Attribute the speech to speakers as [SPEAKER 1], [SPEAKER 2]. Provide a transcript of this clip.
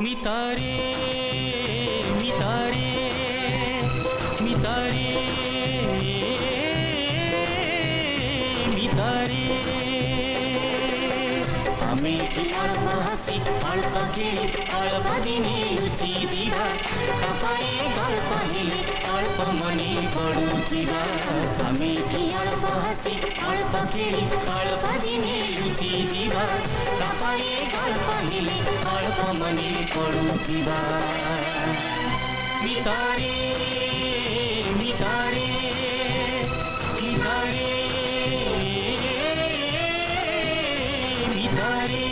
[SPEAKER 1] মিতারে মিতারে মিতারে মিতারে আমি কি অল্প হাসি অল্প খেলি অল্প দিনে রুচি দিবা তাপায়ে গল্প হেলি অল্প মনে পড়ুছিবা আমি কি অল্প হাসি অল্প খেলি অল্প দিনে রুচি দিবা তাপায়ে গল্প হেলি অল্প মনে পড়ুছিবা মিতারে মিতারে মিতারে মিতারে